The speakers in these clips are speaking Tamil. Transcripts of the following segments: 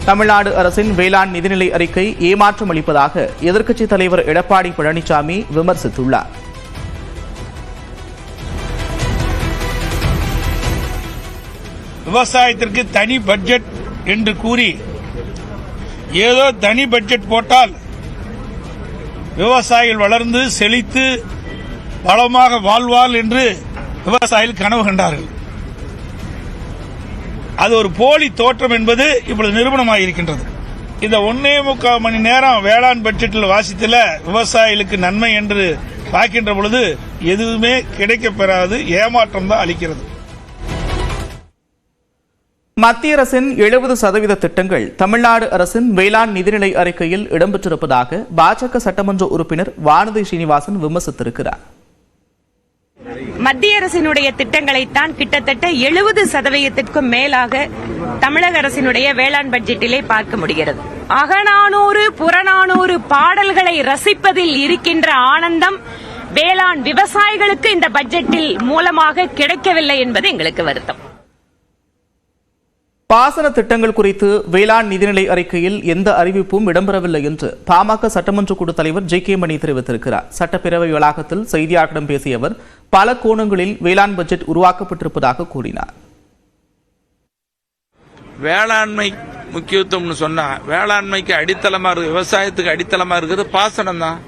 தமிழ்நாடு அரசின் வேளாண் நிதிநிலை அறிக்கை ஏமாற்றம் அளிப்பதாக எதிர்க்கட்சித் தலைவர் எடப்பாடி பழனிசாமி விமர்சித்துள்ளார். விவசாயத்திற்கு தனி பட்ஜெட் என்று கூறி ஏதோ தனி பட்ஜெட் போட்டால் விவசாயிகள் வளர்ந்து செழித்து வளமாக வாழ்வார் என்று விவசாயிகள் கனவு கண்டார்கள். அது ஒரு போலி தோற்றம் என்பது இப்பொழுது நிரூபணமாக இருக்கின்றது. இந்த 1.25 மணி நேரம் வேளாண் பட்ஜெட்டில் வாசித்தல விவசாயிகளுக்கு நன்மை என்று பார்க்கின்ற பொழுது எதுவுமே கிடைக்கப்பெறாது, ஏமாற்றம் தான் அளிக்கிறது. மத்திய அரசின் 70% திட்டங்கள் தமிழ்நாடு அரசின் வேளாண் நிதிநிலை அறிக்கையில் இடம்பெற்றிருப்பதாக பாஜக சட்டமன்ற உறுப்பினர் வானதி ஸ்ரீனிவாசன் விமர்சித்திருக்கிறார். மத்திய அரசினுடைய திட்டங்களைத்தான் கிட்டத்தட்ட 70%க்கும் மேலாக தமிழக அரசினுடைய வேளாண் பட்ஜெட்டிலே பார்க்க முடிகிறது. அகநானூறு புறநானூறு பாடல்களை ரசிப்பதில் இருக்கின்ற ஆனந்தம் வேளாண் விவசாயிகளுக்கு இந்த பட்ஜெட்டில் மூலமாக கிடைக்கவில்லை என்பது எங்களுக்கு வருத்தம். பாசன திட்டங்கள் குறித்து வேளாண் நிதிநிலை அறிக்கையில் எந்த அறிவிப்பும் இடம்பெறவில்லை என்று பாமக சட்டமன்ற குழு தலைவர் ஜே.கே. மணி தெரிவித்திருக்கிறார். சட்டப்பேரவை வளாகத்தில் செய்தியாளர்களிடம் பேசிய அவர் பல கோணங்களில் வேளாண் பட்ஜெட் உருவாக்கப்பட்டிருப்பதாக கூறினார். வேளாண்மை முக்கியத்துவம்னு சொன்னா வேளாண்மைக்கு அடித்தளமா இருக்கு, விவசாயத்துக்கு அடித்தளமா இருக்கிறது பாசனம் தான்.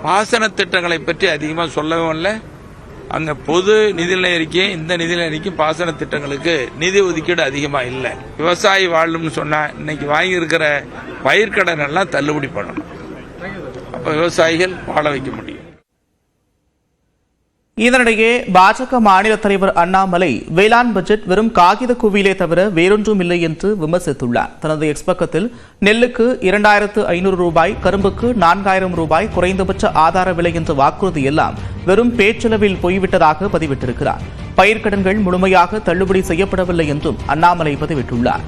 பாசன திட்டங்களை பற்றி அதிகமாக சொல்லவும் இல்லை. அங்க பொது நிதிநிலை அறிக்கை, இந்த நிதிநிலை அறிக்கை பாசன திட்டங்களுக்கு நிதி ஒதுக்கீடு அதிகமா இல்லை. விவசாயி வாழும்னு சொன்னா இன்னைக்கு வாங்கி இருக்கிற பயிர்க்கடன் எல்லாம் தள்ளுபடி பண்ணணும். அப்ப விவசாயிகள் வாழ வைக்க முடியும். இதனிடையே பாஜக மாநில தலைவர் அண்ணாமலை வேளாண் பட்ஜெட் வெறும் காகித குவியிலே தவிர வேறொன்றும் இல்லை என்று விமர்சித்துள்ளார். தனது எக்ஸ் பக்கத்தில் நெல்லுக்கு 2500 ரூபாய், கரும்புக்கு 4000 ரூபாய் குறைந்தபட்ச ஆதார விலை என்ற வாக்குறுதி எல்லாம் வெறும் பேச்சளவில் போய்விட்டதாக பதிவிட்டிருக்கிறார். பயிர்க்கடன்கள் முழுமையாக தள்ளுபடி செய்யப்படவில்லை என்றும் அண்ணாமலை பதிவிட்டுள்ளார்.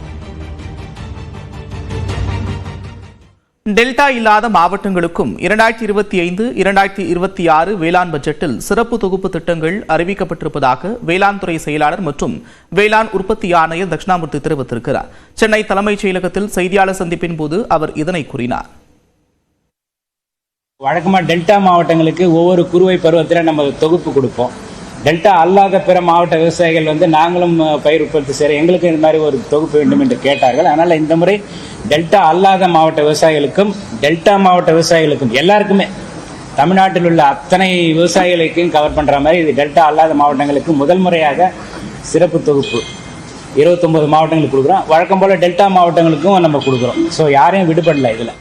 டெல்டா இல்லாத மாவட்டங்களுக்கும் 2025-2026 வேளாண் பட்ஜெட்டில் சிறப்பு தொகுப்பு திட்டங்கள் அறிவிக்கப்பட்டிருப்பதாக வேளாண் துறை செயலாளர் மற்றும் வேளாண் உற்பத்தி ஆணையர் தட்சிணாமூர்த்தி தெரிவித்திருக்கிறார். சென்னை தலைமைச் செயலகத்தில் செய்தியாளர் சந்திப்பின் போது அவர் இதனை கூறினார். வழக்கமாக டெல்டா மாவட்டங்களுக்கு ஒவ்வொரு குறுவை பருவத்தில் நம்ம தொகுப்பு கொடுப்போம். டெல்டா அல்லாத பிற மாவட்ட விவசாயிகள் நாங்களும் பயிர் உற்பத்தி செய்கிற எங்களுக்கு இந்த மாதிரி ஒரு தொகுப்பு வேண்டும் என்று கேட்டார்கள். அதனால் இந்த முறை டெல்டா அல்லாத மாவட்ட விவசாயிகளுக்கும் டெல்டா மாவட்ட விவசாயிகளுக்கும் எல்லாருக்குமே தமிழ்நாட்டில் உள்ள அத்தனை விவசாயிகளுக்கும் கவர் பண்ணுற மாதிரி இது டெல்டா அல்லாத மாவட்டங்களுக்கு முதல் முறையாக சிறப்பு தொகுப்பு 29 மாவட்டங்களுக்கு கொடுக்குறோம். வழக்கம் போல் டெல்டா மாவட்டங்களுக்கும் நம்ம கொடுக்குறோம். ஸோ யாரையும் விடுபடலை இதில்.